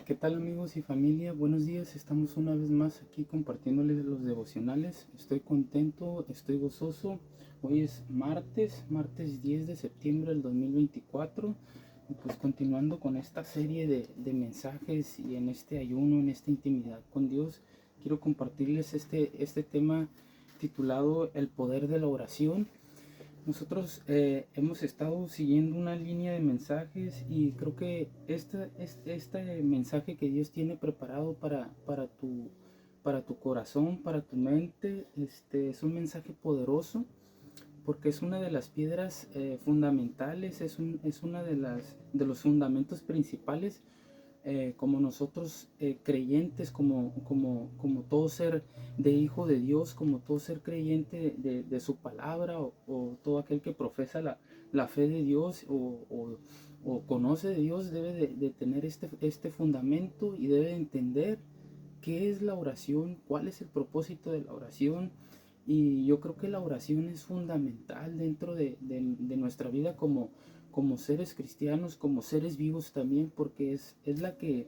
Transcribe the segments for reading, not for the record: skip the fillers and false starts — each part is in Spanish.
¿Qué tal amigos y familia? Buenos días, estamos una vez más aquí compartiéndoles los devocionales. Estoy contento, estoy gozoso. Hoy es martes 10 de septiembre del 2024. Y pues continuando con esta serie de mensajes y en este ayuno, en esta intimidad con Dios, quiero compartirles este tema titulado El poder de la oración. Nosotros hemos estado siguiendo una línea de mensajes y creo que este mensaje que Dios tiene preparado para tu corazón, para tu mente, es un mensaje poderoso porque es una de las piedras fundamentales, es una de los fundamentos principales como nosotros creyentes, como todo ser de hijo de Dios, como todo ser creyente de su palabra o todo aquel que profesa la fe de Dios o conoce de Dios debe de tener este fundamento y debe de entender qué es la oración, cuál es el propósito de la oración. Y yo creo que la oración es fundamental dentro de nuestra vida como seres cristianos, como seres vivos también, porque es la que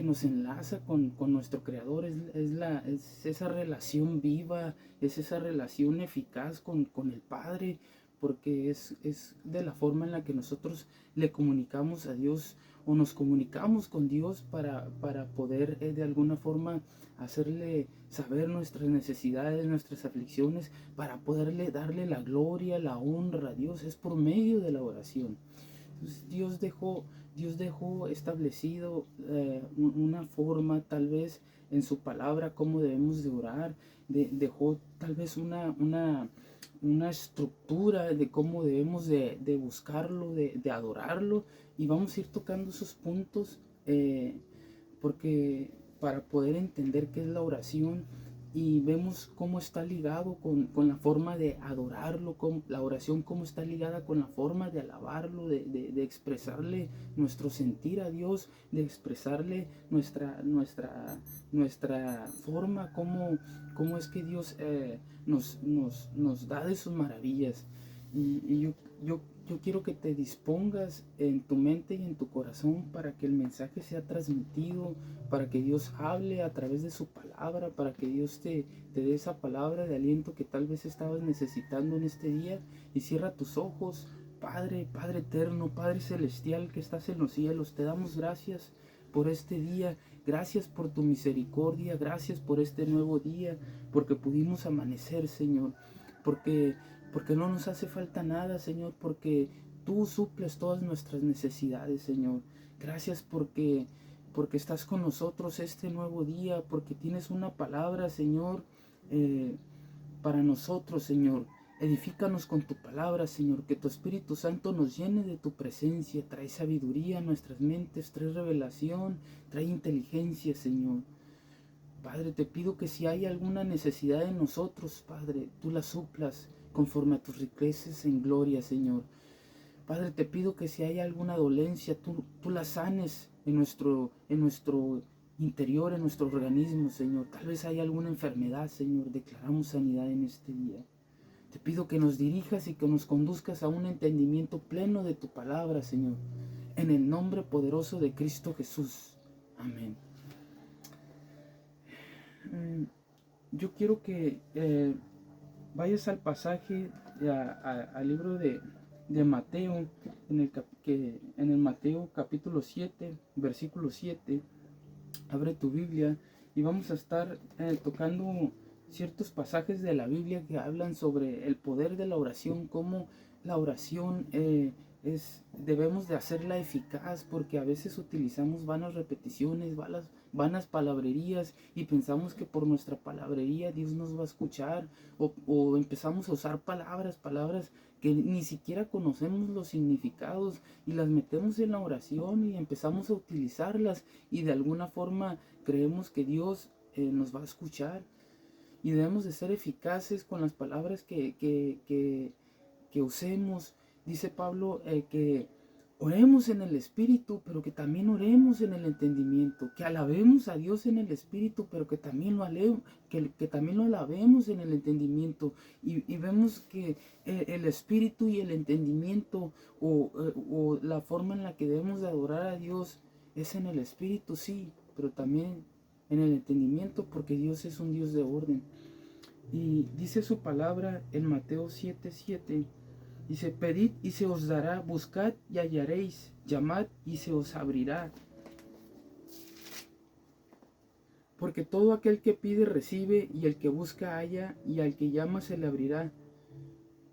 nos enlaza con nuestro Creador, es esa relación viva, es esa relación eficaz con el Padre, porque es de la forma en la que nosotros le comunicamos a Dios o nos comunicamos con Dios para poder de alguna forma hacerle saber nuestras necesidades, nuestras aflicciones, para poderle darle la gloria, la honra a Dios, es por medio de la oración. Entonces Dios dejó establecido una forma tal vez en su palabra cómo debemos de orar, dejó tal vez una estructura de cómo debemos de buscarlo, de adorarlo, y vamos a ir tocando esos puntos porque para poder entender qué es la oración y vemos cómo está ligado con la forma de adorarlo, con la oración cómo está ligada con la forma de alabarlo, de expresarle nuestro sentir a Dios, de expresarle nuestra forma, cómo es que Dios nos da de sus maravillas. Y yo quiero que te dispongas en tu mente y en tu corazón para que el mensaje sea transmitido, para que Dios hable a través de su palabra, para que Dios te dé esa palabra de aliento que tal vez estabas necesitando en este día. Y cierra tus ojos. Padre eterno, Padre celestial que estás en los cielos, te damos gracias por este día, gracias por tu misericordia, gracias por este nuevo día, porque pudimos amanecer, Señor, porque no nos hace falta nada, Señor, porque tú suples todas nuestras necesidades, Señor. Gracias porque estás con nosotros este nuevo día, porque tienes una palabra, Señor, para nosotros, Señor. Edifícanos con tu palabra, Señor, que tu Espíritu Santo nos llene de tu presencia, trae sabiduría a nuestras mentes, trae revelación, trae inteligencia, Señor. Padre, te pido que si hay alguna necesidad en nosotros, Padre, tú la suplas conforme a tus riquezas en gloria, Señor. Padre, te pido que si hay alguna dolencia, tú la sanes en nuestro interior, en nuestro organismo, Señor. Tal vez hay alguna enfermedad, Señor. Declaramos sanidad en este día. Te pido que nos dirijas y que nos conduzcas a un entendimiento pleno de tu palabra, Señor. En el nombre poderoso de Cristo Jesús. Amén. Yo quiero que vayas al pasaje, al libro de Mateo, en el Mateo capítulo 7, versículo 7. Abre tu Biblia y vamos a estar tocando ciertos pasajes de la Biblia que hablan sobre el poder de la oración, cómo la oración debemos de hacerla eficaz, porque a veces utilizamos vanas repeticiones, vanas palabrerías, y pensamos que por nuestra palabrería Dios nos va a escuchar, o empezamos a usar palabras que ni siquiera conocemos los significados y las metemos en la oración y empezamos a utilizarlas, y de alguna forma creemos que Dios nos va a escuchar. Y debemos de ser eficaces con las palabras que usemos. Dice Pablo que oremos en el Espíritu, pero que también oremos en el entendimiento, que alabemos a Dios en el Espíritu, pero que también que también lo alabemos en el entendimiento. Y vemos que el Espíritu y el entendimiento o la forma en la que debemos de adorar a Dios es en el espíritu, sí, pero también en el entendimiento, porque Dios es un Dios de orden. Y dice su palabra en Mateo 7:7, dice, pedid y se os dará, buscad y hallaréis, llamad y se os abrirá. Porque todo aquel que pide recibe, y el que busca halla, y al que llama se le abrirá.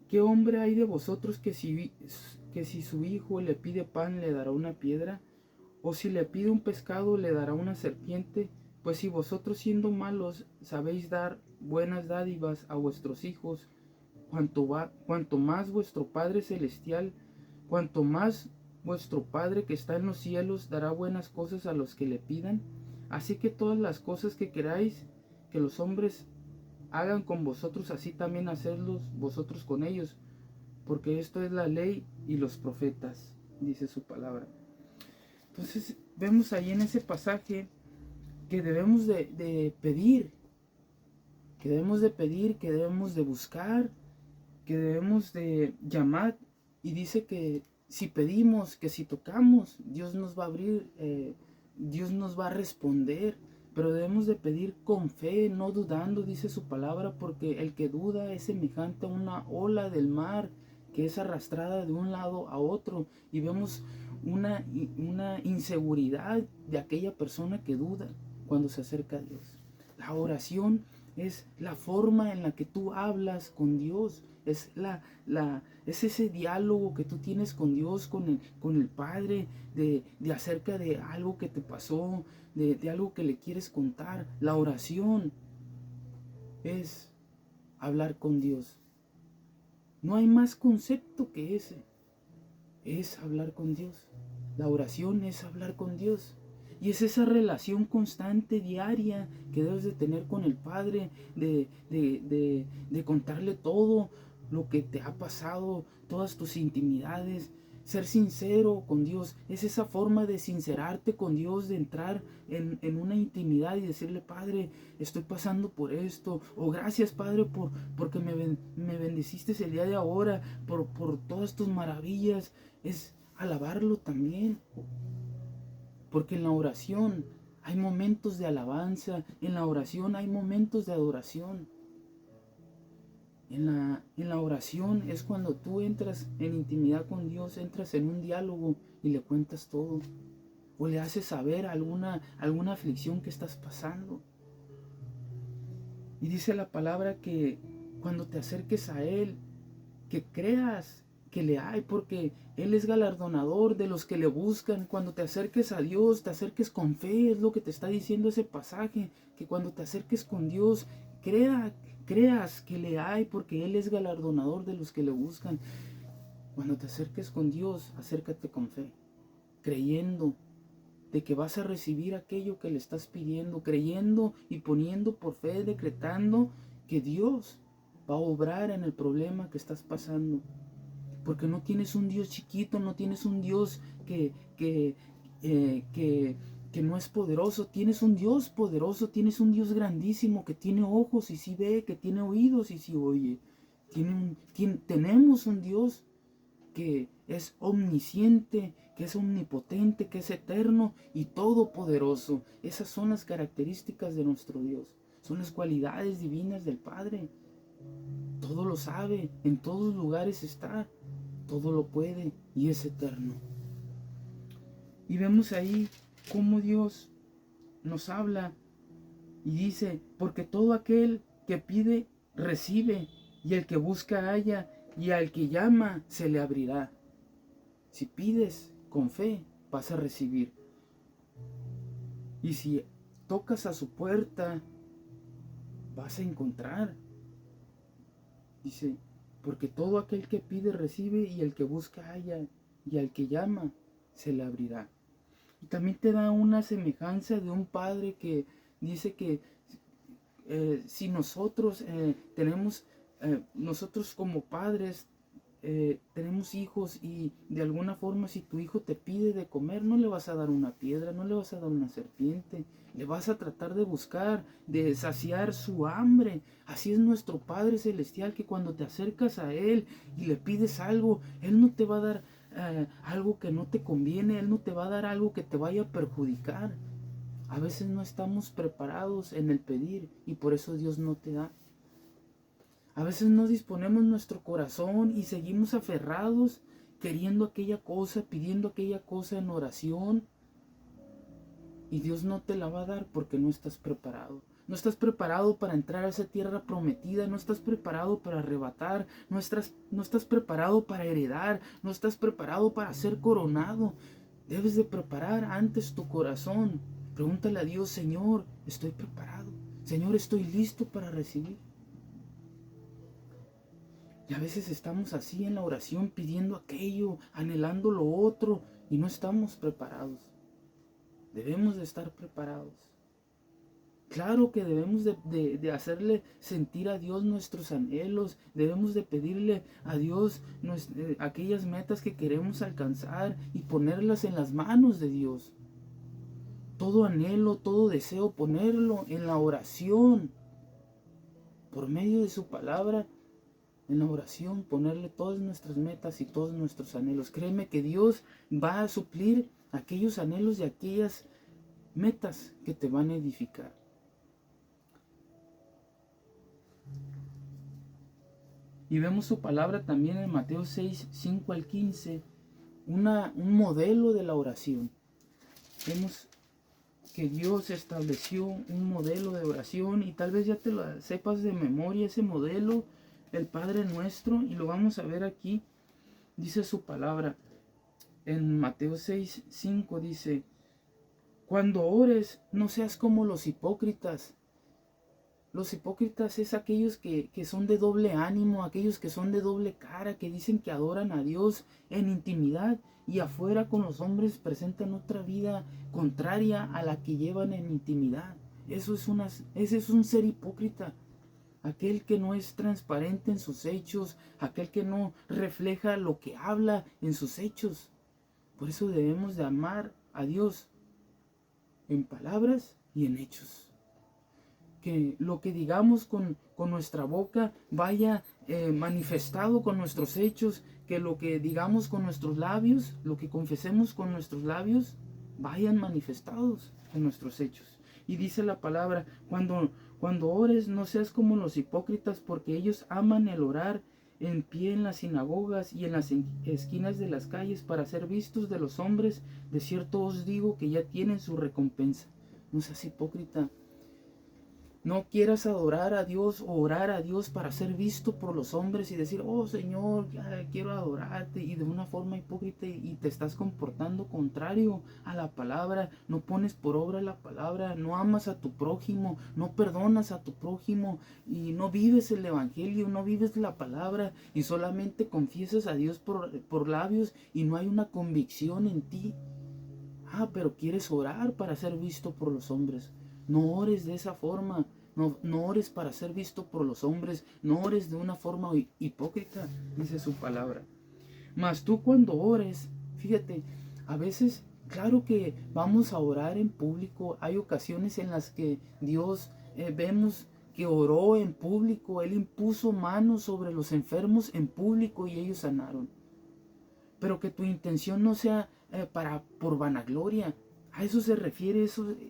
¿Qué hombre hay de vosotros que si su hijo le pide pan le dará una piedra? ¿O si le pide un pescado le dará una serpiente? Pues si vosotros siendo malos sabéis dar buenas dádivas a vuestros hijos, cuanto más vuestro Padre Celestial, cuanto más vuestro Padre que está en los cielos dará buenas cosas a los que le pidan. Así que todas las cosas que queráis que los hombres hagan con vosotros, así también hacedlos vosotros con ellos, porque esto es la ley y los profetas, dice su palabra. Entonces vemos ahí en ese pasaje que debemos de pedir, que debemos de pedir, que debemos de buscar, que debemos de llamar, y dice que si pedimos, que si tocamos, Dios nos va a abrir, Dios nos va a responder, pero debemos de pedir con fe, no dudando, dice su palabra, porque el que duda es semejante a una ola del mar que es arrastrada de un lado a otro, y vemos una inseguridad de aquella persona que duda cuando se acerca a Dios. La oración es la forma en la que tú hablas con Dios, es ese diálogo que tú tienes con Dios, con el Padre, de acerca de algo que te pasó, de algo que le quieres contar. La oración es hablar con Dios. No hay más concepto que ese. Es hablar con Dios. La oración es hablar con Dios. Y es esa relación constante, diaria, que debes de tener con el Padre, de contarle todo lo que te ha pasado, todas tus intimidades, ser sincero con Dios. Es esa forma de sincerarte con Dios, de entrar en una intimidad y decirle, Padre, estoy pasando por esto, o gracias, Padre, porque me bendeciste el día de ahora, por todas tus maravillas. Es alabarlo también. Porque en la oración hay momentos de alabanza, en la oración hay momentos de adoración. En la oración es cuando tú entras en intimidad con Dios, entras en un diálogo y le cuentas todo. O le haces saber alguna aflicción que estás pasando. Y dice la palabra que cuando te acerques a Él, que creas que le hay, porque Él es galardonador de los que le buscan. Cuando te acerques a Dios, te acerques con fe, es lo que te está diciendo ese pasaje, que cuando te acerques con Dios, creas que le hay, porque Él es galardonador de los que le buscan. Cuando te acerques con Dios, acércate con fe, creyendo de que vas a recibir aquello que le estás pidiendo, creyendo y poniendo por fe, decretando que Dios va a obrar en el problema que estás pasando. Porque no tienes un Dios chiquito, no tienes un Dios que no es poderoso. Tienes un Dios poderoso, tienes un Dios grandísimo que tiene ojos y sí ve, que tiene oídos y sí oye. Tenemos un Dios que es omnisciente, que es omnipotente, que es eterno y todopoderoso. Esas son las características de nuestro Dios. Son las cualidades divinas del Padre. Todo lo sabe, en todos lugares está, todo lo puede y es eterno. Y vemos ahí cómo Dios nos habla y dice, porque todo aquel que pide, recibe, y el que busca halla, y al que llama se le abrirá. Si pides con fe, vas a recibir. Y si tocas a su puerta, vas a encontrar. Dice, porque todo aquel que pide recibe, y el que busca halla, y al que llama se le abrirá. Y también te da una semejanza de un padre que dice que si nosotros nosotros como padres tenemos hijos, y de alguna forma si tu hijo te pide de comer, no le vas a dar una piedra, no le vas a dar una serpiente, le vas a tratar de buscar, de saciar su hambre. Así es nuestro Padre Celestial, que cuando te acercas a Él y le pides algo, Él no te va a dar algo que no te conviene. Él no te va a dar algo que te vaya a perjudicar. A veces no estamos preparados en el pedir y por eso Dios no te da. A veces no disponemos nuestro corazón y seguimos aferrados queriendo aquella cosa, pidiendo aquella cosa en oración. Y Dios no te la va a dar porque no estás preparado. No estás preparado para entrar a esa tierra prometida. No estás preparado para arrebatar. No estás preparado para heredar. No estás preparado para ser coronado. Debes de preparar antes tu corazón. Pregúntale a Dios: Señor, estoy preparado. Señor, estoy listo para recibir. Y a veces estamos así en la oración pidiendo aquello, anhelando lo otro y no estamos preparados. Debemos de estar preparados. Claro que debemos de hacerle sentir a Dios nuestros anhelos. Debemos de pedirle a Dios aquellas metas que queremos alcanzar y ponerlas en las manos de Dios. Todo anhelo, todo deseo, ponerlo en la oración. Por medio de su palabra, en la oración, ponerle todas nuestras metas y todos nuestros anhelos. Créeme que Dios va a suplir aquellos anhelos y aquellas metas que te van a edificar. Y vemos su palabra también en Mateo 6, 5 al 15, un modelo de la oración. Vemos que Dios estableció un modelo de oración y tal vez ya te lo sepas de memoria ese modelo, el Padre Nuestro, y lo vamos a ver aquí. Dice su palabra en Mateo 6, 5, dice: cuando ores, no seas como los hipócritas. Los hipócritas es aquellos que son de doble ánimo, aquellos que son de doble cara, que dicen que adoran a Dios en intimidad y afuera con los hombres presentan otra vida contraria a la que llevan en intimidad. Ese es un ser hipócrita. Aquel que no es transparente en sus hechos, aquel que no refleja lo que habla en sus hechos. Por eso debemos de amar a Dios en palabras y en hechos. Que lo que digamos con nuestra boca vaya manifestado con nuestros hechos, que lo que digamos con nuestros labios, lo que confesemos con nuestros labios, vayan manifestados en nuestros hechos. Y dice la palabra: cuando ores, no seas como los hipócritas, porque ellos aman el orar en pie en las sinagogas y en las esquinas de las calles para ser vistos de los hombres. De cierto os digo que ya tienen su recompensa. No seas hipócrita. No quieras adorar a Dios o orar a Dios para ser visto por los hombres y decir: oh Señor, quiero adorarte, y de una forma hipócrita, y te estás comportando contrario a la palabra. No pones por obra la palabra, no amas a tu prójimo, no perdonas a tu prójimo y no vives el evangelio, no vives la palabra y solamente confiesas a Dios por labios y no hay una convicción en ti. Pero quieres orar para ser visto por los hombres. No ores de esa forma. No ores para ser visto por los hombres. No ores de una forma hipócrita, dice su palabra. Mas tú cuando ores, fíjate, a veces, claro que vamos a orar en público. Hay ocasiones en las que Dios vemos que oró en público. Él impuso manos sobre los enfermos en público y ellos sanaron. Pero que tu intención no sea por vanagloria. A eso se refiere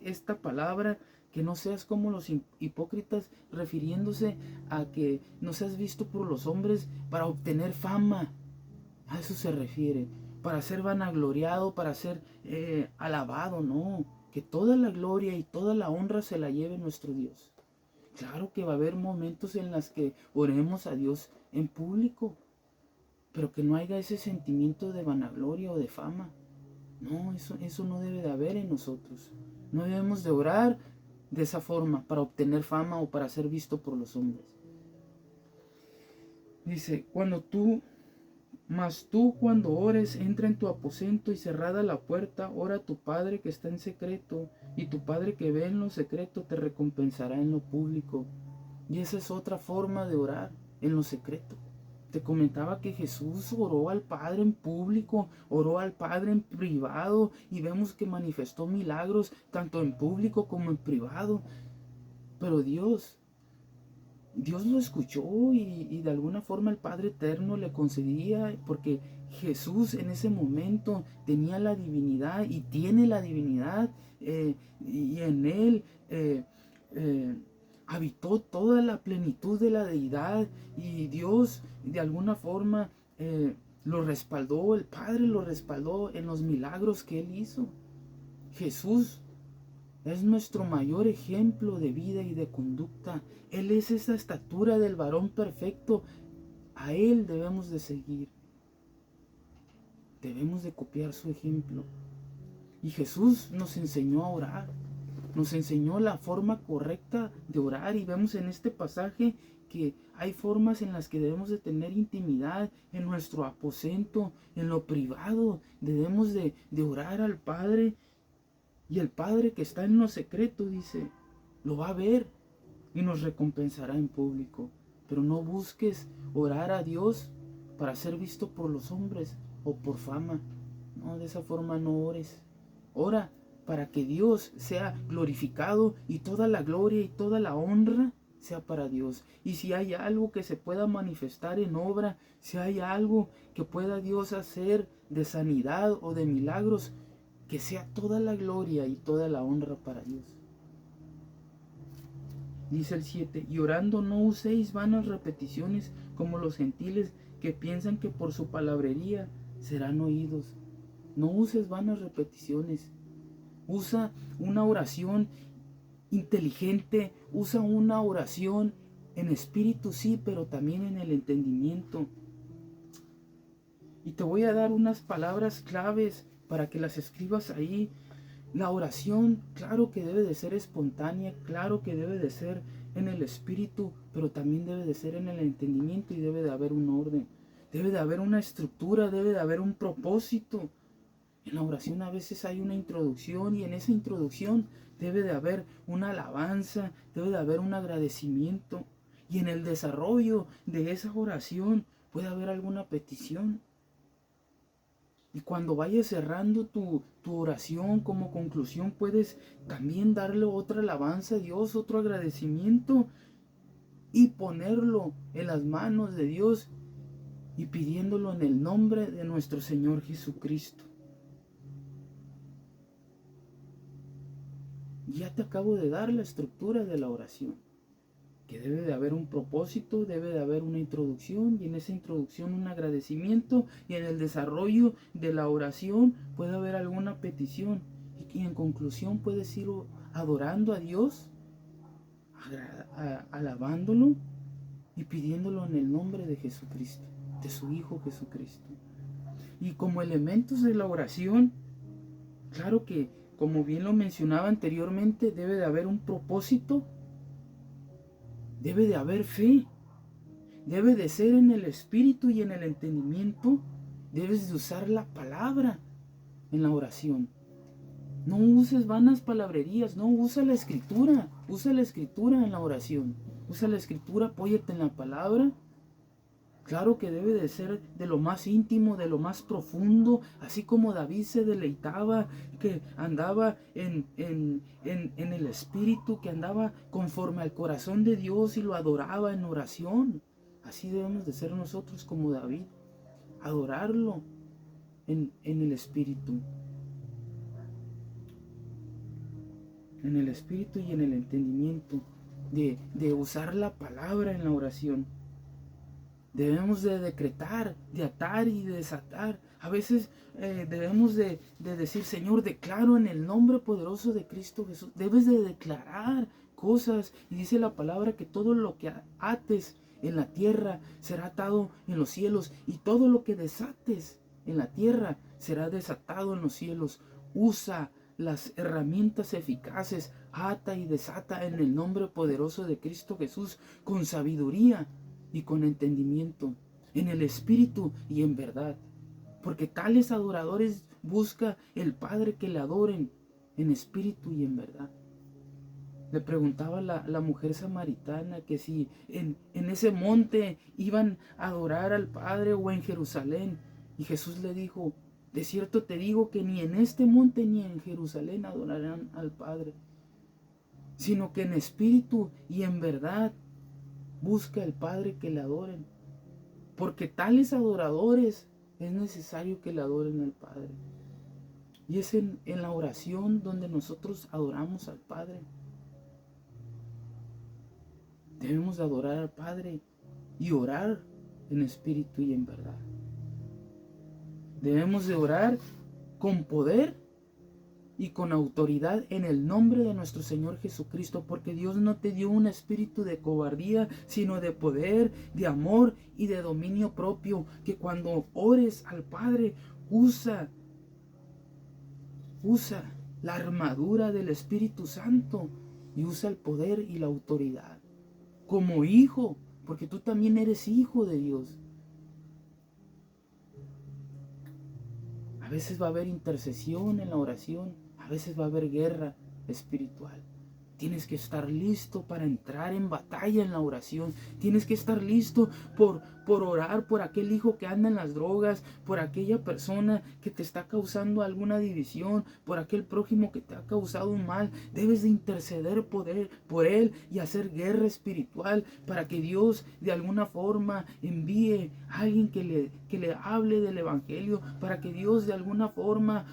esta palabra, que no seas como los hipócritas, refiriéndose a que no seas visto por los hombres para obtener fama. A eso se refiere, para ser vanagloriado, para ser alabado. No, que toda la gloria y toda la honra se la lleve nuestro Dios. Claro que va a haber momentos en los que oremos a Dios en público, pero que no haya ese sentimiento de vanagloria o de fama. No, eso no debe de haber en nosotros. No debemos de orar de esa forma para obtener fama o para ser visto por los hombres. Dice: mas tú cuando ores, entra en tu aposento y cerrada la puerta, ora a tu Padre que está en secreto, y tu Padre que ve en lo secreto te recompensará en lo público. Y esa es otra forma de orar, en lo secreto. Te comentaba que Jesús oró al Padre en público, oró al Padre en privado, y vemos que manifestó milagros tanto en público como en privado. Pero Dios lo escuchó y de alguna forma el Padre Eterno le concedía, porque Jesús en ese momento tenía la divinidad y tiene la divinidad, y en él habitó toda la plenitud de la deidad, y Dios de alguna forma lo respaldó, el Padre lo respaldó en los milagros que él hizo. Jesús es nuestro mayor ejemplo de vida y de conducta. Él es esa estatura del varón perfecto. A él debemos de seguir. Debemos de copiar su ejemplo. Y Jesús nos enseñó a orar. Nos enseñó la forma correcta de orar. Y vemos en este pasaje que hay formas en las que debemos de tener intimidad en nuestro aposento, en lo privado. Debemos de orar al Padre. Y el Padre que está en lo secreto, dice, lo va a ver y nos recompensará en público. Pero no busques orar a Dios para ser visto por los hombres o por fama. No, de esa forma no ores. Ora para que Dios sea glorificado y toda la gloria y toda la honra sea para Dios. Y si hay algo que se pueda manifestar en obra, si hay algo que pueda Dios hacer de sanidad o de milagros, que sea toda la gloria y toda la honra para Dios. Dice el 7, y orando no uséis vanas repeticiones como los gentiles que piensan que por su palabrería serán oídos. No uses vanas repeticiones. Usa una oración inteligente, usa una oración en espíritu, sí, pero también en el entendimiento. Y te voy a dar unas palabras claves para que las escribas ahí. La oración, claro que debe de ser espontánea, claro que debe de ser en el espíritu, pero también debe de ser en el entendimiento y debe de haber un orden. Debe de haber una estructura, debe de haber un propósito. En la oración a veces hay una introducción y en esa introducción debe de haber una alabanza, debe de haber un agradecimiento. Y en el desarrollo de esa oración puede haber alguna petición. Y cuando vayas cerrando tu oración como conclusión, puedes también darle otra alabanza a Dios, otro agradecimiento y ponerlo en las manos de Dios y pidiéndolo en el nombre de nuestro Señor Jesucristo. Ya te acabo de dar la estructura de la oración, que debe de haber un propósito, debe de haber una introducción y en esa introducción un agradecimiento y en el desarrollo de la oración puede haber alguna petición y en conclusión puedes ir adorando a Dios, alabándolo y pidiéndolo en el nombre de Jesucristo, de su Hijo Jesucristo. Y como elementos de la oración, claro que como bien lo mencionaba anteriormente, debe de haber un propósito. Debe de haber fe. Debe de ser en el espíritu y en el entendimiento. Debes de usar la palabra en la oración. No uses vanas palabrerías. No, usa la escritura. Usa la escritura en la oración. Usa la escritura, apóyate en la palabra. Claro que debe de ser de lo más íntimo, de lo más profundo, así como David se deleitaba, que andaba en el espíritu, que andaba conforme al corazón de Dios y lo adoraba en oración. Así debemos de ser nosotros como David, adorarlo en el espíritu. En el espíritu y en el entendimiento, de usar la palabra en la oración. Debemos de decretar, de atar y de desatar. A veces debemos de decir, Señor, declaro en el nombre poderoso de Cristo Jesús. Debes de declarar cosas. Y dice la palabra que todo lo que ates en la tierra será atado en los cielos. Y todo lo que desates en la tierra será desatado en los cielos. Usa las herramientas eficaces. Ata y desata en el nombre poderoso de Cristo Jesús con sabiduría y con entendimiento, en el espíritu y en verdad. Porque tales adoradores busca el Padre que le adoren en espíritu y en verdad. Le preguntaba la mujer samaritana que si en ese monte iban a adorar al Padre o en Jerusalén. Y Jesús le dijo, de cierto te digo que ni en este monte ni en Jerusalén adorarán al Padre, sino que en espíritu y en verdad busca el Padre que le adoren. Porque tales adoradores es necesario que le adoren al Padre. Y es en la oración donde nosotros adoramos al Padre. Debemos de adorar al Padre y orar en espíritu y en verdad. Debemos de orar con poder y con autoridad en el nombre de nuestro Señor Jesucristo, porque Dios no te dio un espíritu de cobardía, sino de poder, de amor y de dominio propio. Que cuando ores al Padre, usa la armadura del Espíritu Santo y usa el poder y la autoridad como hijo, porque tú también eres hijo de Dios. A veces va a haber intercesión en la oración, a veces va a haber guerra espiritual. Tienes que estar listo para entrar en batalla en la oración. Tienes que estar listo por orar por aquel hijo que anda en las drogas, por aquella persona que te está causando alguna división, por aquel prójimo que te ha causado un mal. Debes de interceder por él y hacer guerra espiritual para que Dios de alguna forma envíe a alguien que le hable del evangelio, para que Dios de alguna forma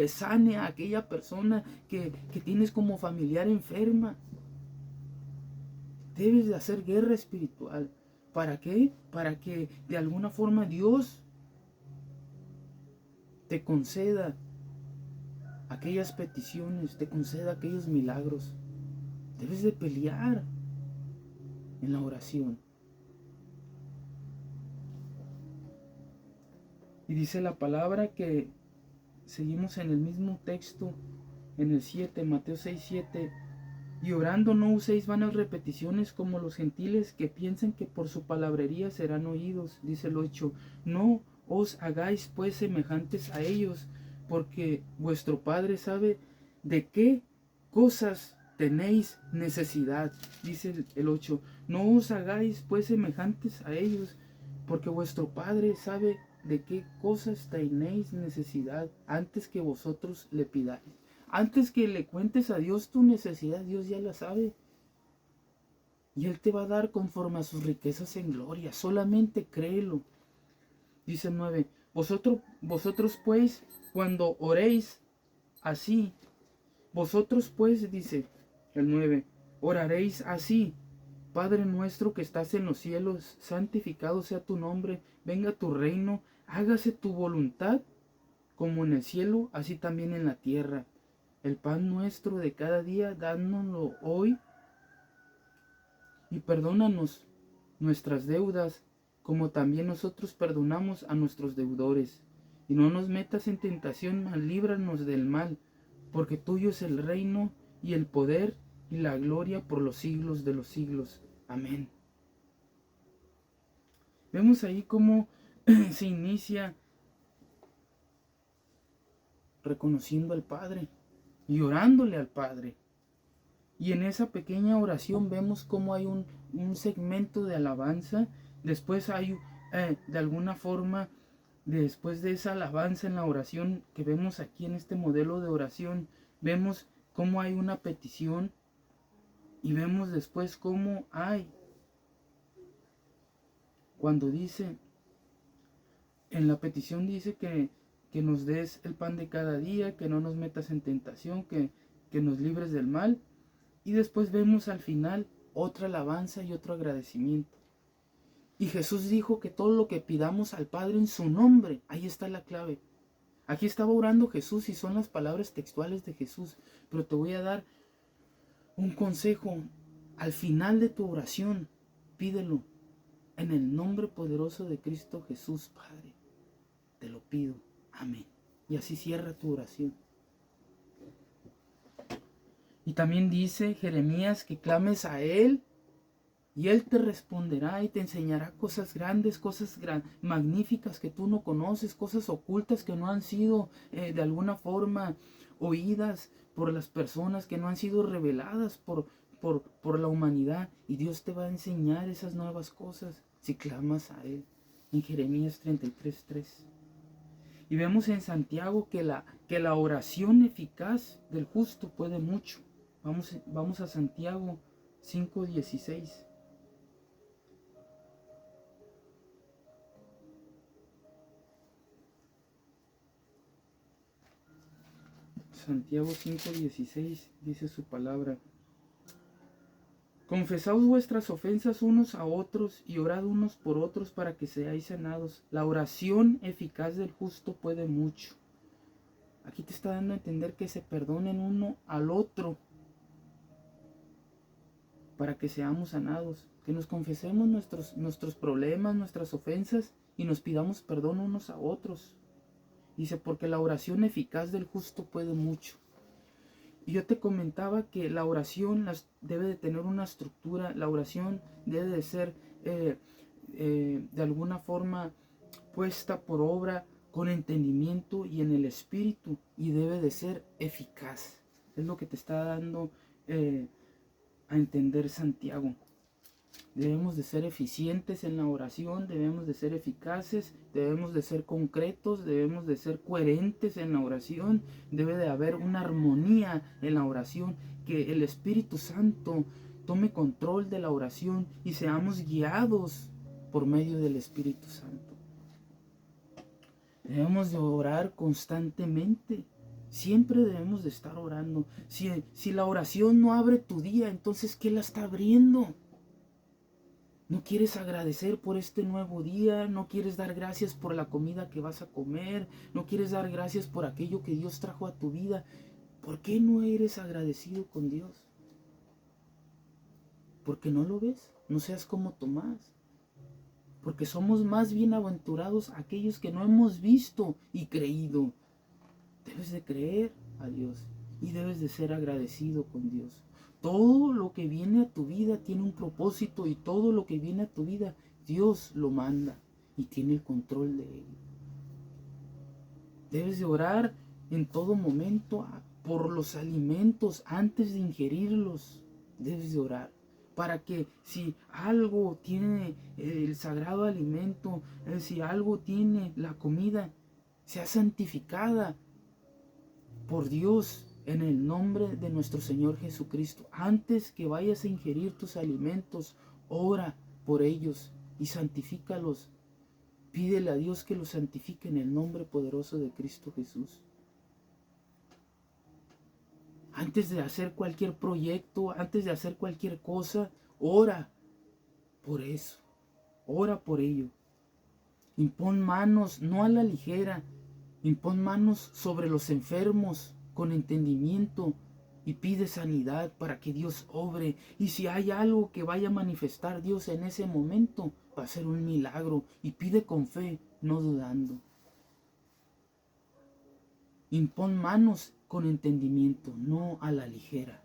sane a aquella persona que tienes como familiar enferma. Debes de hacer guerra espiritual. ¿Para qué? Para que de alguna forma Dios te conceda aquellas peticiones, te conceda aquellos milagros. Debes de pelear en la oración. Y dice la palabra que seguimos en el mismo texto, en el 7, Mateo 6:7. Y orando no uséis vanas repeticiones como los gentiles que piensan que por su palabrería serán oídos. Dice el 8. No os hagáis pues semejantes a ellos, porque vuestro Padre sabe de qué cosas tenéis necesidad. Dice el 8. No os hagáis pues semejantes a ellos, porque vuestro Padre sabe de qué cosas tenéis necesidad antes que vosotros le pidáis. Antes que le cuentes a Dios tu necesidad, Dios ya la sabe. Y Él te va a dar conforme a sus riquezas en gloria. Solamente créelo. Dice el 9. Vosotros pues, cuando oréis así, vosotros pues, dice el 9, oraréis así. Padre nuestro que estás en los cielos, santificado sea tu nombre, venga tu reino, hágase tu voluntad, como en el cielo, así también en la tierra. El pan nuestro de cada día, dánoslo hoy, y perdónanos nuestras deudas, como también nosotros perdonamos a nuestros deudores. Y no nos metas en tentación, mas líbranos del mal, porque tuyo es el reino, y el poder, y la gloria por los siglos de los siglos. Amén. Vemos ahí cómo se inicia reconociendo al Padre y orándole al Padre. Y en esa pequeña oración vemos cómo hay un segmento de alabanza. Después hay, de alguna forma, después de esa alabanza en la oración que vemos aquí en este modelo de oración, vemos cómo hay una petición y vemos después cómo hay, cuando dice, en la petición dice que nos des el pan de cada día, que no nos metas en tentación, que nos libres del mal. Y después vemos al final otra alabanza y otro agradecimiento. Y Jesús dijo que todo lo que pidamos al Padre en su nombre, ahí está la clave. Aquí estaba orando Jesús y son las palabras textuales de Jesús. Pero te voy a dar un consejo. Al final de tu oración, pídelo en el nombre poderoso de Cristo Jesús, Padre. Te lo pido. Amén. Y así cierra tu oración. Y también dice Jeremías que clames a Él y Él te responderá y te enseñará cosas grandes, cosas magníficas que tú no conoces, cosas ocultas que no han sido de alguna forma oídas por las personas, que no han sido reveladas por la humanidad. Y Dios te va a enseñar esas nuevas cosas si clamas a Él. En Jeremías 33:3. Y vemos en Santiago que la oración eficaz del justo puede mucho. Vamos a Santiago 5:16. Santiago 5:16 dice su palabra: confesaos vuestras ofensas unos a otros y orad unos por otros para que seáis sanados. La oración eficaz del justo puede mucho. Aquí te está dando a entender que se perdonen uno al otro para que seamos sanados. Que nos confesemos nuestros problemas, nuestras ofensas y nos pidamos perdón unos a otros. Dice, porque la oración eficaz del justo puede mucho. Y yo te comentaba que la oración debe de tener una estructura. La oración debe de ser de alguna forma puesta por obra con entendimiento y en el espíritu, y debe de ser eficaz. Es lo que te está dando a entender Santiago. Debemos de ser eficientes en la oración, debemos de ser eficaces, debemos de ser concretos, debemos de ser coherentes en la oración. Debe de haber una armonía en la oración, que el Espíritu Santo tome control de la oración y seamos guiados por medio del Espíritu Santo. Debemos de orar constantemente. Siempre debemos de estar orando. Si la oración no abre tu día, entonces ¿qué la está abriendo? ¿No quieres agradecer por este nuevo día? ¿No quieres dar gracias por la comida que vas a comer? ¿No quieres dar gracias por aquello que Dios trajo a tu vida? ¿Por qué no eres agradecido con Dios? ¿Porque no lo ves? No seas como Tomás. Porque somos más bienaventurados aquellos que no hemos visto y creído. Debes de creer a Dios y debes de ser agradecido con Dios. Todo lo que viene a tu vida tiene un propósito, y todo lo que viene a tu vida Dios lo manda y tiene el control de ello. Debes de orar en todo momento por los alimentos antes de ingerirlos. Debes de orar para que si algo tiene el sagrado alimento, si algo tiene la comida, sea santificada por Dios en el nombre de nuestro Señor Jesucristo. Antes que vayas a ingerir tus alimentos, ora por ellos y santifícalos. Pídele a Dios que los santifique en el nombre poderoso de Cristo Jesús. Antes de hacer cualquier proyecto, antes de hacer cualquier cosa, ora por eso. Ora por ello. Impón manos, no a la ligera. Impón manos sobre los enfermos con entendimiento y pide sanidad para que Dios obre. Y si hay algo que vaya a manifestar Dios en ese momento, va a ser un milagro. Y pide con fe, no dudando. Impón manos con entendimiento, no a la ligera.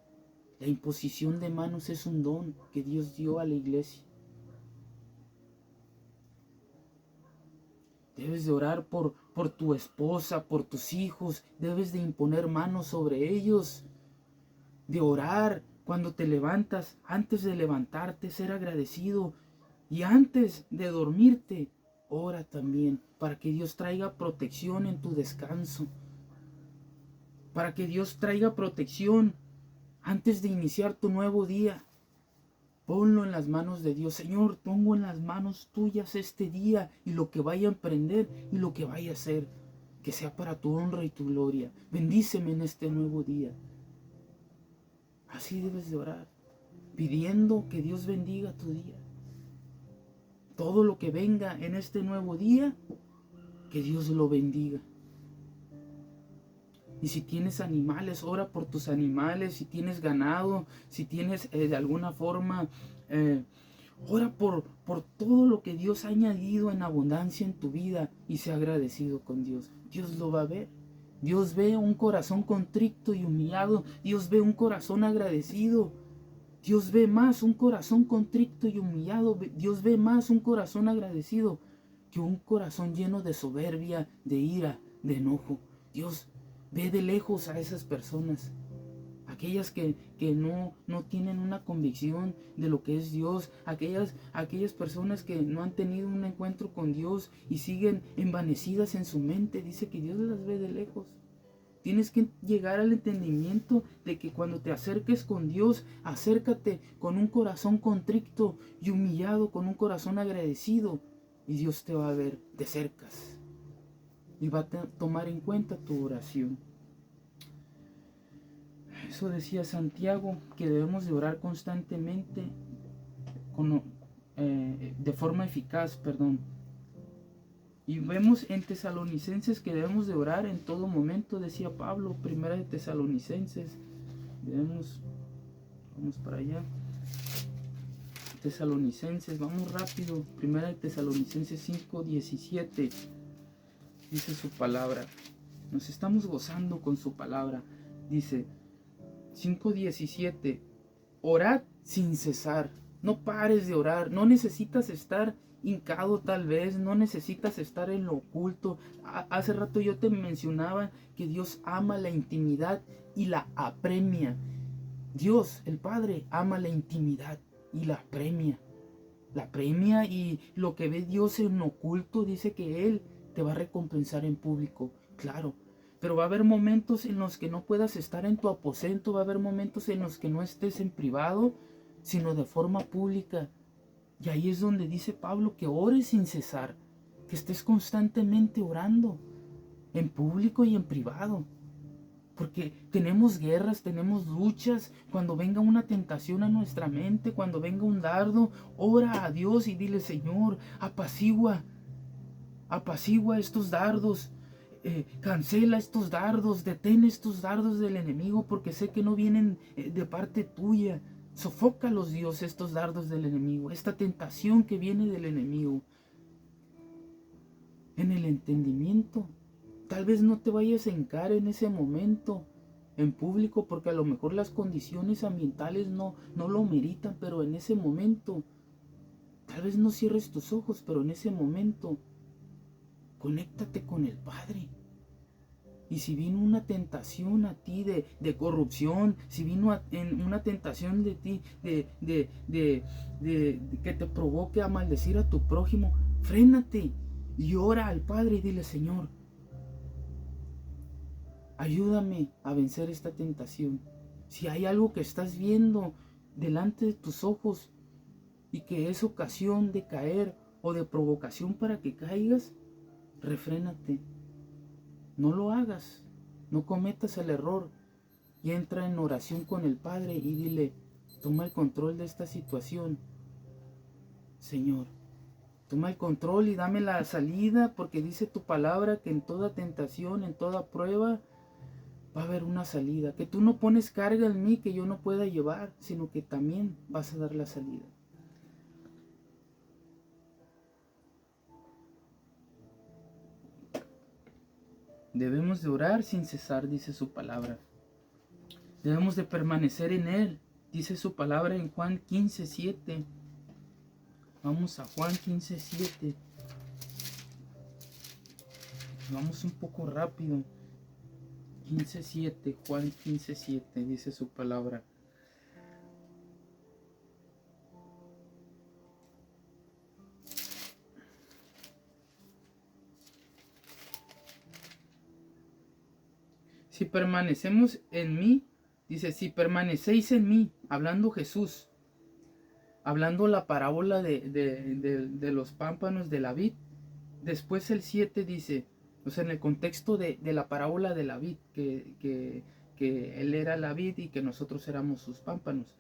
La imposición de manos es un don que Dios dio a la iglesia. Debes de orar por tu esposa, por tus hijos. Debes de imponer manos sobre ellos. De orar cuando te levantas, antes de levantarte, ser agradecido. Y antes de dormirte, ora también para que Dios traiga protección en tu descanso. Para que Dios traiga protección antes de iniciar tu nuevo día. Ponlo en las manos de Dios. Señor, pongo en las manos tuyas este día y lo que vaya a emprender y lo que vaya a hacer. Que sea para tu honra y tu gloria. Bendíceme en este nuevo día. Así debes de orar, pidiendo que Dios bendiga tu día. Todo lo que venga en este nuevo día, que Dios lo bendiga. Y si tienes animales, ora por tus animales. Si tienes ganado, si tienes de alguna forma, ora por todo lo que Dios ha añadido en abundancia en tu vida y sea agradecido con Dios. Dios lo va a ver. Dios ve un corazón contrito y humillado. Dios ve un corazón agradecido. Dios ve más un corazón contrito y humillado. Dios ve más un corazón agradecido que un corazón lleno de soberbia, de ira, de enojo. Dios ve de lejos a esas personas, aquellas que no tienen una convicción de lo que es Dios, aquellas personas que no han tenido un encuentro con Dios y siguen envanecidas en su mente. Dice que Dios las ve de lejos. Tienes que llegar al entendimiento de que cuando te acerques con Dios, acércate con un corazón contrito y humillado, con un corazón agradecido, y Dios te va a ver de cerca y va a tomar en cuenta tu oración. Eso decía Santiago, que debemos de orar constantemente, de forma eficaz, perdón. Y vemos en Tesalonicenses que debemos de orar en todo momento, decía Pablo, primera de Tesalonicenses. Vamos para allá. Tesalonicenses, vamos rápido. Primera de Tesalonicenses 5:17. Dice su palabra. Nos estamos gozando con su palabra. Dice 5:17. Orad sin cesar. No pares de orar. No necesitas estar hincado tal vez. No necesitas estar en lo oculto. Hace rato yo te mencionaba que Dios ama la intimidad y la apremia. Dios, el Padre, ama la intimidad y la apremia. La apremia, y lo que ve Dios en oculto, dice que Él te va a recompensar en público. Claro. Pero va a haber momentos en los que no puedas estar en tu aposento, va a haber momentos en los que no estés en privado, sino de forma pública. Y ahí es donde dice Pablo que ores sin cesar, que estés constantemente orando, en público y en privado. Porque tenemos guerras, tenemos luchas. Cuando venga una tentación a nuestra mente, cuando venga un dardo, ora a Dios y dile: Señor, apacigua estos dardos. Cancela estos dardos, detén estos dardos del enemigo, porque sé que no vienen de parte tuya. Sofócalos, Dios, estos dardos del enemigo, esta tentación que viene del enemigo. En el entendimiento, tal vez no te vayas a hincar en ese momento en público, porque a lo mejor las condiciones ambientales no lo meritan, pero en ese momento, tal vez no cierres tus ojos, pero en ese momento, conéctate con el Padre. Y si vino una tentación a ti de corrupción, si vino una tentación de ti de que te provoque a maldecir a tu prójimo, frénate y ora al Padre y dile: Señor, ayúdame a vencer esta tentación. Si hay algo que estás viendo delante de tus ojos y que es ocasión de caer o de provocación para que caigas, refrénate. No lo hagas, no cometas el error, y entra en oración con el Padre y dile: toma el control de esta situación, Señor. Toma el control y dame la salida, porque dice tu palabra que en toda tentación, en toda prueba, va a haber una salida. Que tú no pones carga en mí que yo no pueda llevar, sino que también vas a dar la salida. Debemos de orar sin cesar, dice su palabra. Debemos de permanecer en Él, dice su palabra en Juan 15:7. Vamos a Juan 15:7. Vamos un poco rápido. 15:7, Juan 15:7, dice su palabra. Si permanecemos en mí, dice: si permanecéis en mí, hablando Jesús, hablando la parábola de los pámpanos de la vid. Después el 7 dice, o sea, en el contexto de la parábola de la vid, que él era la vid y que nosotros éramos sus pámpanos.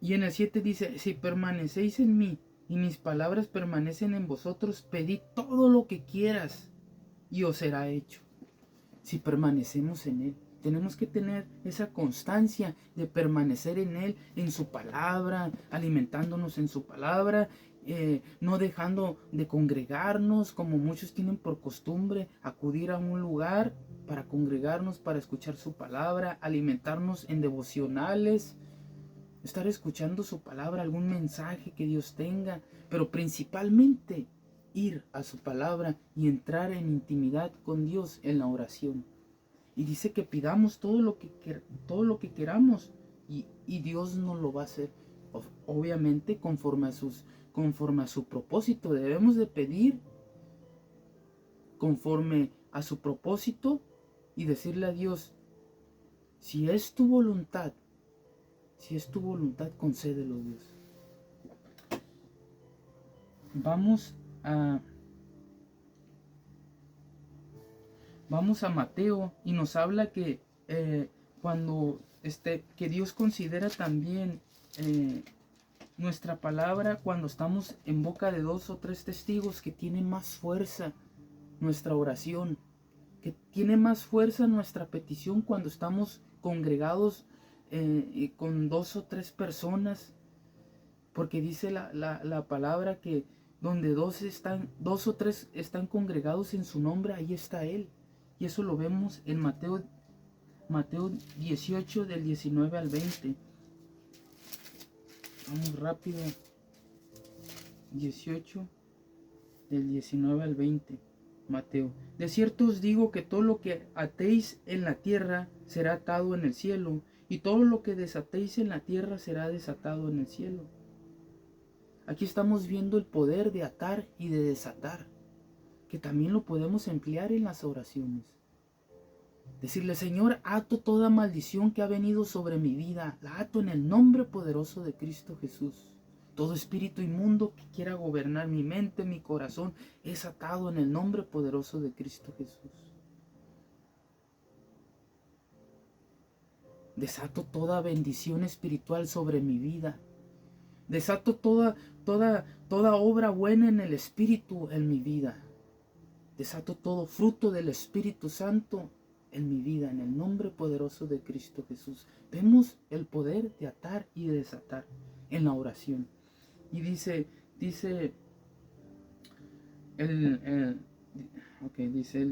Y en el 7 dice: si permanecéis en mí y mis palabras permanecen en vosotros, pedid todo lo que quieras y os será hecho. Si permanecemos en Él, tenemos que tener esa constancia de permanecer en Él, en su palabra, alimentándonos en su palabra, no dejando de congregarnos, como muchos tienen por costumbre, acudir a un lugar para congregarnos, para escuchar su palabra, alimentarnos en devocionales, estar escuchando su palabra, algún mensaje que Dios tenga, pero principalmente ir a su palabra y entrar en intimidad con Dios en la oración. Y dice que pidamos todo lo que queramos, y Dios nos lo va a hacer. Obviamente conforme a su propósito. Debemos de pedir conforme a su propósito y decirle a Dios: si es tu voluntad, concédelo, Dios. Vamos a Mateo, y nos habla que que Dios considera también nuestra palabra cuando estamos en boca de 2 o 3 testigos, que tiene más fuerza nuestra oración, que tiene más fuerza nuestra petición cuando estamos congregados con 2 o 3 personas, porque dice la palabra que donde 2 o 3 están congregados en su nombre, ahí está Él. Y eso lo vemos en Mateo 18 del 19 al 20. Vamos rápido. 18 del 19 al 20. Mateo. De cierto os digo que todo lo que atéis en la tierra será atado en el cielo, y todo lo que desatéis en la tierra será desatado en el cielo. Aquí estamos viendo el poder de atar y de desatar, que también lo podemos emplear en las oraciones. Decirle: Señor, ato toda maldición que ha venido sobre mi vida, la ato en el nombre poderoso de Cristo Jesús. Todo espíritu inmundo que quiera gobernar mi mente, mi corazón, es atado en el nombre poderoso de Cristo Jesús. Desato toda bendición espiritual sobre mi vida. Desato toda obra buena en el Espíritu en mi vida. Desato todo fruto del Espíritu Santo en mi vida, en el nombre poderoso de Cristo Jesús. Vemos el poder de atar y de desatar en la oración. Y dice el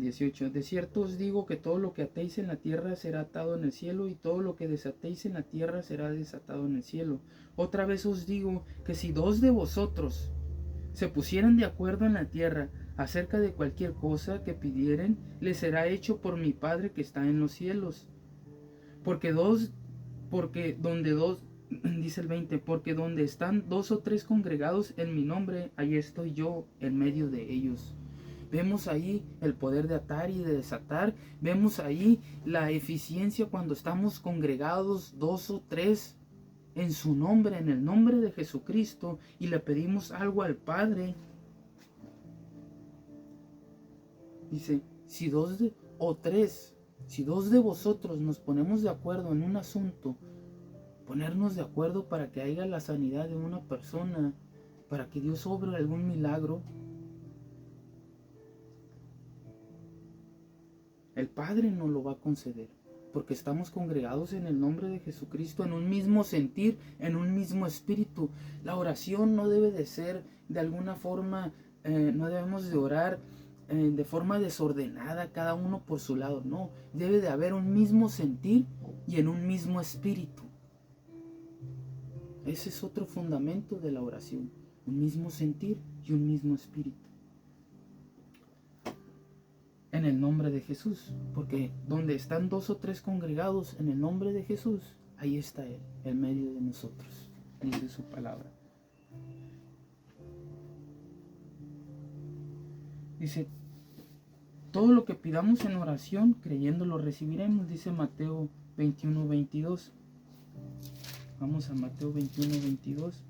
18: de cierto os digo que todo lo que atéis en la tierra será atado en el cielo, y todo lo que desatéis en la tierra será desatado en el cielo. Otra vez os digo que si 2 de vosotros se pusieran de acuerdo en la tierra acerca de cualquier cosa que pidieren, les será hecho por mi Padre que está en los cielos. Porque donde están 2 o 3 congregados en mi nombre, ahí estoy yo en medio de ellos. Vemos ahí el poder de atar y de desatar. Vemos ahí la eficiencia cuando estamos congregados 2 o 3 en su nombre, en el nombre de Jesucristo, y le pedimos algo al Padre. Dice: si 2 de vosotros nos ponemos de acuerdo en un asunto, ponernos de acuerdo para que haya la sanidad de una persona, para que Dios obre algún milagro, el Padre nos lo va a conceder, porque estamos congregados en el nombre de Jesucristo, en un mismo sentir, en un mismo espíritu. La oración no debe de ser de alguna forma, no debemos de orar de forma desordenada, cada uno por su lado. No, debe de haber un mismo sentir y en un mismo espíritu. Ese es otro fundamento de la oración: un mismo sentir y un mismo espíritu. En el nombre de Jesús, porque donde están 2 o 3 congregados en el nombre de Jesús, ahí está Él, en medio de nosotros, dice su palabra. Dice: todo lo que pidamos en oración, creyendo lo recibiremos, dice Mateo 21, 22. Vamos a Mateo 21, 22.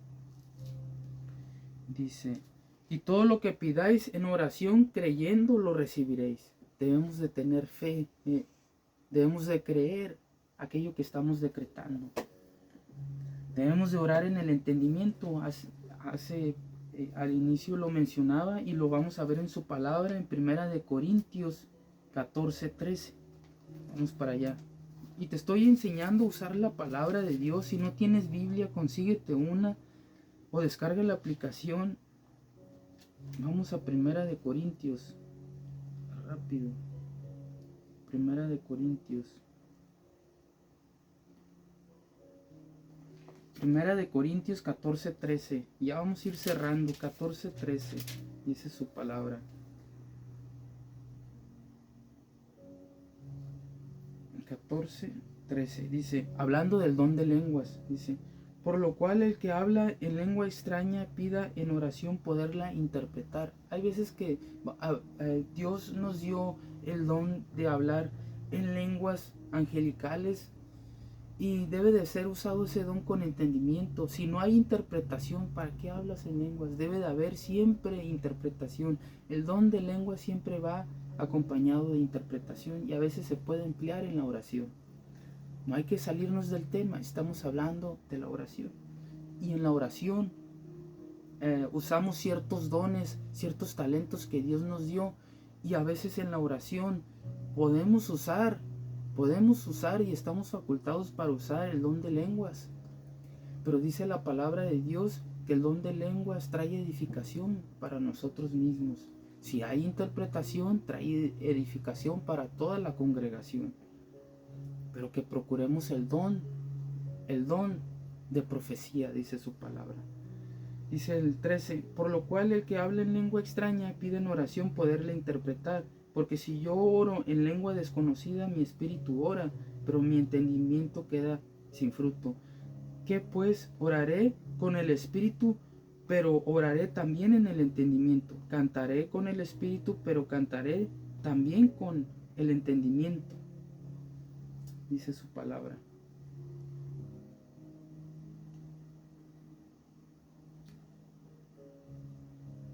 Dice: y todo lo que pidáis en oración, creyendo lo recibiréis. Debemos de tener fe, debemos de creer aquello que estamos decretando. Debemos de orar en el entendimiento. Al inicio lo mencionaba y lo vamos a ver en su palabra en 1 Corintios 14, 13. Vamos para allá. Y te estoy enseñando a usar la palabra de Dios. Si no tienes Biblia, consíguete una o descarga la aplicación. Vamos a 1 Corintios. Rápido. 1 Corintios. 1 Corintios 14, 13. Ya vamos a ir cerrando. 14, 13. Dice su palabra. 14, 13. Dice, hablando del don de lenguas, dice: por lo cual el que habla en lengua extraña pida en oración poderla interpretar. Hay veces que Dios nos dio el don de hablar en lenguas angelicales, y debe de ser usado ese don con entendimiento. Si no hay interpretación, ¿para qué hablas en lenguas? Debe de haber siempre interpretación. El don de lengua siempre va acompañado de interpretación, y a veces se puede emplear en la oración. No hay que salirnos del tema, estamos hablando de la oración. Y en la oración usamos ciertos dones, ciertos talentos que Dios nos dio, y a veces en la oración podemos usar y estamos facultados para usar el don de lenguas. Pero dice la palabra de Dios que el don de lenguas trae edificación para nosotros mismos. Si hay interpretación, trae edificación para toda la congregación. Pero que procuremos el don de profecía, dice su palabra. Dice el 13, por lo cual el que habla en lengua extraña pide en oración poderla interpretar, porque si yo oro en lengua desconocida, mi espíritu ora, pero mi entendimiento queda sin fruto. ¿Qué pues? Oraré con el espíritu, pero oraré también en el entendimiento. Cantaré con el espíritu, pero cantaré también con el entendimiento, dice su palabra.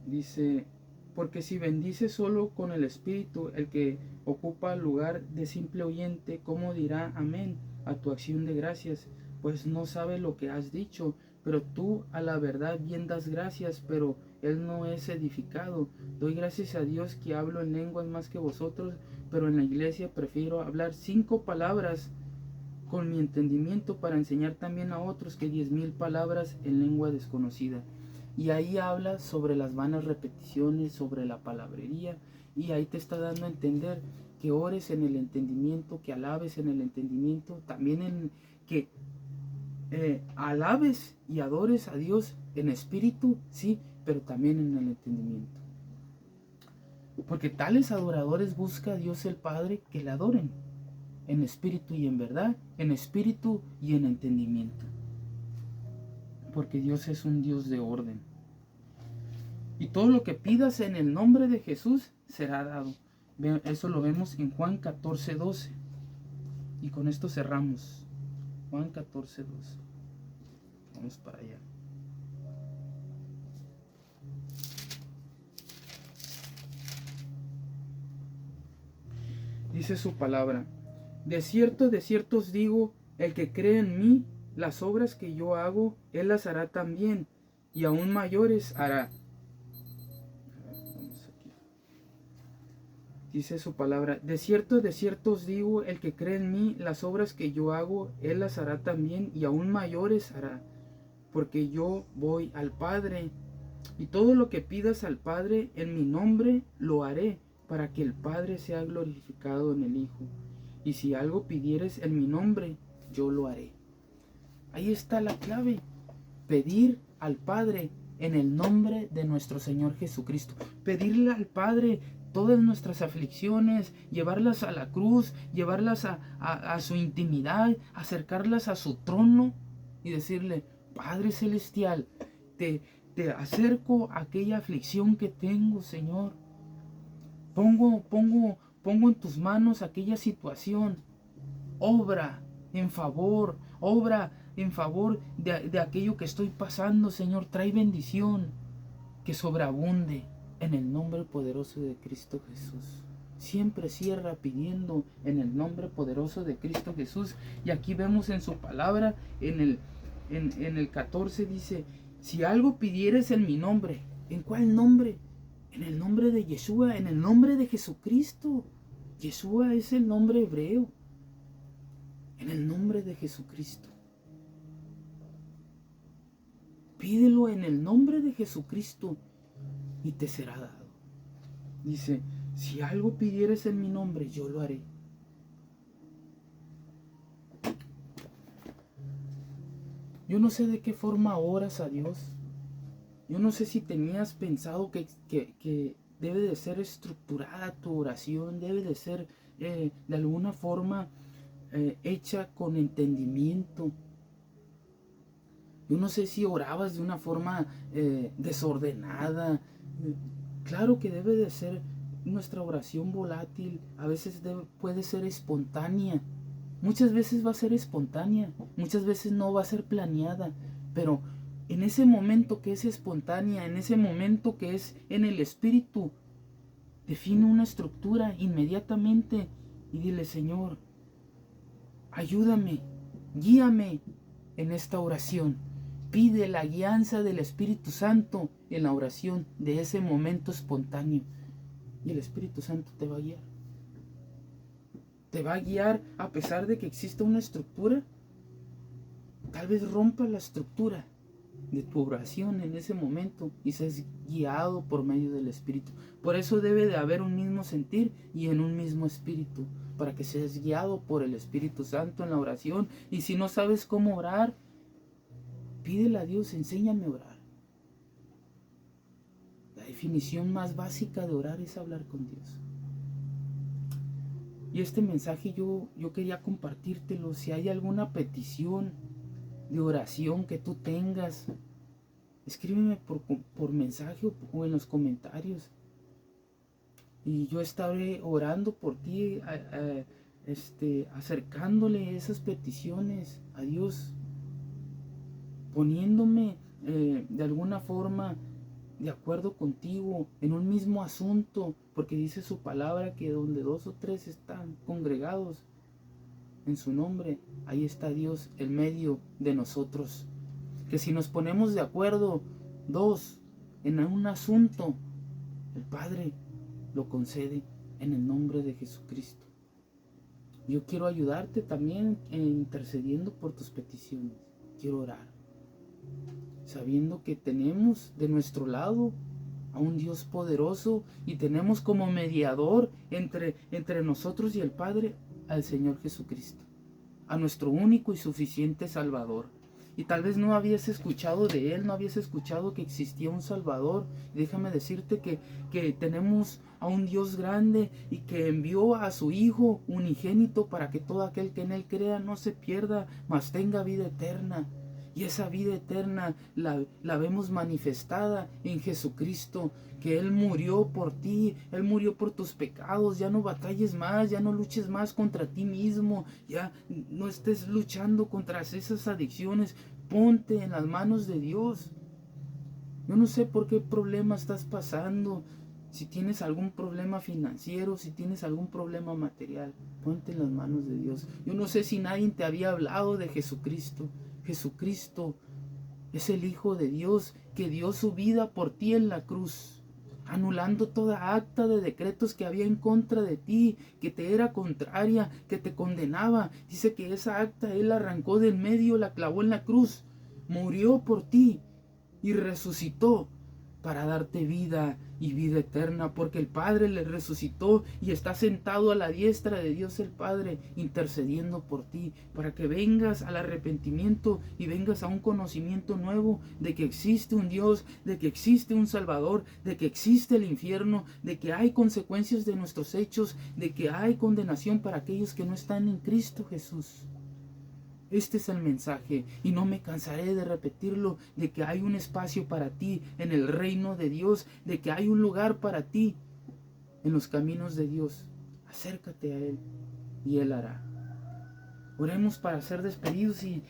Dice, porque si bendice solo con el espíritu el que ocupa el lugar de simple oyente, ¿cómo dirá amén a tu acción de gracias? Pues no sabe lo que has dicho, pero tú a la verdad bien das gracias, pero él no es edificado. Doy gracias a Dios que hablo en lenguas más que vosotros, pero en la iglesia prefiero hablar 5 palabras con mi entendimiento para enseñar también a otros que 10,000 palabras en lengua desconocida. Y ahí habla sobre las vanas repeticiones, sobre la palabrería, y ahí te está dando a entender que ores en el entendimiento, que alabes en el entendimiento, también en que alabes y adores a Dios en espíritu, sí, pero también en el entendimiento. Porque tales adoradores busca a Dios el Padre que le adoren en espíritu y en verdad, en espíritu y en entendimiento. Porque Dios es un Dios de orden. Y todo lo que pidas en el nombre de Jesús será dado. Eso lo vemos en Juan 14:12. Y con esto cerramos. Juan 14:12. Vamos para allá. Dice su palabra: de cierto os digo, el que cree en mí, las obras que yo hago, él las hará también, y aún mayores hará. Dice su palabra: de cierto os digo, el que cree en mí, las obras que yo hago, él las hará también, y aún mayores hará, porque yo voy al Padre, y todo lo que pidas al Padre en mi nombre, lo haré, para que el Padre sea glorificado en el Hijo. Y si algo pidieres en mi nombre, yo lo haré. Ahí está la clave: pedir al Padre en el nombre de nuestro Señor Jesucristo. Pedirle al Padre todas nuestras aflicciones, llevarlas a la cruz, llevarlas a su intimidad, acercarlas a su trono y decirle: Padre Celestial, te acerco a aquella aflicción que tengo, Señor. Pongo en tus manos aquella situación. Obra en favor de aquello que estoy pasando, Señor. Trae bendición que sobreabunde en el nombre poderoso de Cristo Jesús. Siempre cierra pidiendo en el nombre poderoso de Cristo Jesús. Y aquí vemos en su palabra, en el 14 dice: si algo pidieres en mi nombre. ¿En cuál nombre? En el nombre de Yeshua, en el nombre de Jesucristo. Yeshua es el nombre hebreo. En el nombre de Jesucristo. Pídelo en el nombre de Jesucristo y te será dado. Dice: si algo pidieres en mi nombre, yo lo haré. Yo no sé de qué forma oras a Dios. Yo no sé si tenías pensado que debe de ser estructurada tu oración, debe de ser de alguna forma hecha con entendimiento. Yo no sé si orabas de una forma desordenada. Claro que debe de ser nuestra oración volátil. A veces puede ser espontánea. Muchas veces va a ser espontánea. Muchas veces no va a ser planeada. Pero en ese momento que es espontánea, en ese momento que es en el espíritu, define una estructura inmediatamente y dile: Señor, Ayúdame, guíame en esta oración. Pide la guianza del Espíritu Santo en la oración de ese momento espontáneo. Y el Espíritu Santo te va a guiar. Te va a guiar a pesar de que exista una estructura. Tal vez rompa la estructura de tu oración en ese momento y seas guiado por medio del Espíritu. Por eso debe de haber un mismo sentir y en un mismo espíritu, para que seas guiado por el Espíritu Santo en la oración. Y si no sabes cómo orar, pídele a Dios, enséñame a orar. La definición más básica de orar es hablar con Dios. Y este mensaje yo quería compartírtelo. Si hay alguna petición de oración que tú tengas, escríbeme por mensaje o en los comentarios. Y yo estaré orando por ti, acercándole esas peticiones a Dios, poniéndome de alguna forma de acuerdo contigo en un mismo asunto, porque dice su palabra que donde 2 o 3 están congregados en su nombre, ahí está Dios en medio de nosotros. Que si nos ponemos de acuerdo 2 en un asunto, el Padre lo concede en el nombre de Jesucristo. Yo quiero ayudarte también intercediendo por tus peticiones. Quiero orar, sabiendo que tenemos de nuestro lado a un Dios poderoso y tenemos como mediador entre nosotros y el Padre al Señor Jesucristo, a nuestro único y suficiente Salvador. Y tal vez no habías escuchado de Él, no habías escuchado que existía un Salvador. Y déjame decirte que tenemos a un Dios grande y que envió a su Hijo unigénito para que todo aquel que en Él crea no se pierda, mas tenga vida eterna. Y esa vida eterna la vemos manifestada en Jesucristo, que Él murió por ti, Él murió por tus pecados. Ya no batalles más, ya no luches más contra ti mismo, ya no estés luchando contra esas adicciones. Ponte en las manos de Dios. Yo no sé por qué problema estás pasando. Si tienes algún problema financiero, si tienes algún problema material, ponte en las manos de Dios. Yo no sé si nadie te había hablado de Jesucristo. Jesucristo es el Hijo de Dios que dio su vida por ti en la cruz, anulando toda acta de decretos que había en contra de ti, que te era contraria, que te condenaba. Dice que esa acta Él la arrancó del medio, la clavó en la cruz, murió por ti y resucitó para darte vida y vida eterna, porque el Padre le resucitó y está sentado a la diestra de Dios el Padre, intercediendo por ti, para que vengas al arrepentimiento y vengas a un conocimiento nuevo de que existe un Dios, de que existe un Salvador, de que existe el infierno, de que hay consecuencias de nuestros hechos, de que hay condenación para aquellos que no están en Cristo Jesús. Este es el mensaje y no me cansaré de repetirlo, de que hay un espacio para ti en el reino de Dios, de que hay un lugar para ti en los caminos de Dios. Acércate a Él y Él hará. Oremos para ser despedidos y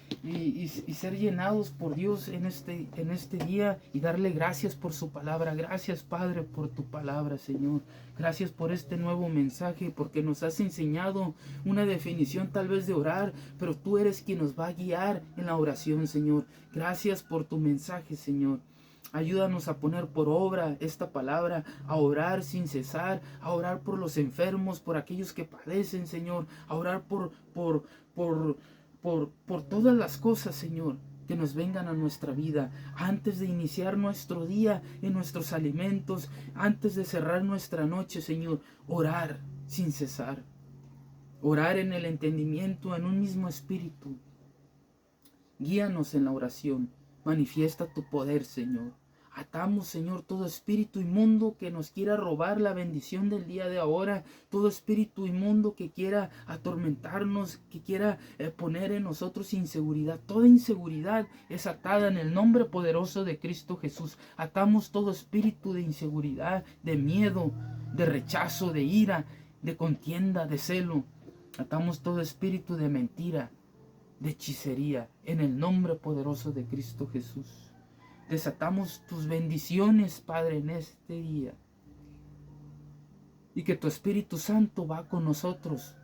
ser llenados por Dios en este día y darle gracias por su palabra. Gracias, Padre, por tu palabra, Señor. Gracias por este nuevo mensaje, porque nos has enseñado una definición tal vez de orar, pero tú eres quien nos va a guiar en la oración, Señor. Gracias por tu mensaje, Señor. Ayúdanos a poner por obra esta palabra, a orar sin cesar, a orar por los enfermos, por aquellos que padecen, Señor, a orar por todas las cosas, Señor, que nos vengan a nuestra vida, antes de iniciar nuestro día en nuestros alimentos, antes de cerrar nuestra noche, Señor, orar sin cesar, orar en el entendimiento, en un mismo espíritu. Guíanos en la oración. Manifiesta tu poder, Señor. Atamos, Señor, todo espíritu inmundo que nos quiera robar la bendición del día de ahora. Todo espíritu inmundo que quiera atormentarnos, que quiera poner en nosotros inseguridad. Toda inseguridad es atada en el nombre poderoso de Cristo Jesús. Atamos todo espíritu de inseguridad, de miedo, de rechazo, de ira, de contienda, de celo. Atamos todo espíritu de mentira, de hechicería, en el nombre poderoso de Cristo Jesús. Desatamos tus bendiciones, Padre, en este día. Y que tu Espíritu Santo va con nosotros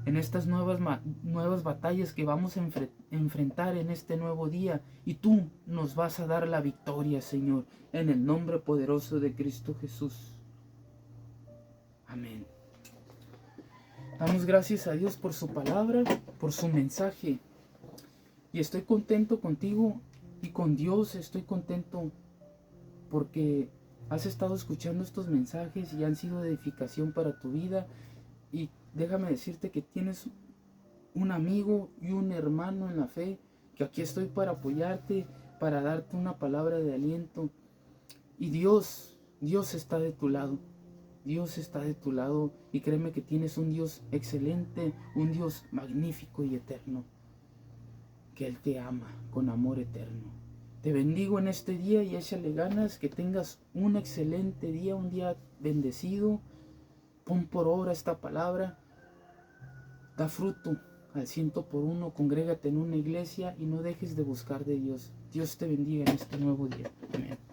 en estas nuevas batallas que vamos a enfrentar en este nuevo día. Y tú nos vas a dar la victoria, Señor, en el nombre poderoso de Cristo Jesús. Amén. Damos gracias a Dios por su palabra, por su mensaje. Y estoy contento contigo y con Dios estoy contento porque has estado escuchando estos mensajes y han sido de edificación para tu vida. Y déjame decirte que tienes un amigo y un hermano en la fe, que aquí estoy para apoyarte, para darte una palabra de aliento. Y Dios está de tu lado. Dios está de tu lado y créeme que tienes un Dios excelente, un Dios magnífico y eterno, que Él te ama con amor eterno. Te bendigo en este día y échale ganas, que tengas un excelente día, un día bendecido. Pon por obra esta palabra, da fruto al 100%, congrégate en una iglesia y no dejes de buscar de Dios. Dios te bendiga en este nuevo día. Amén.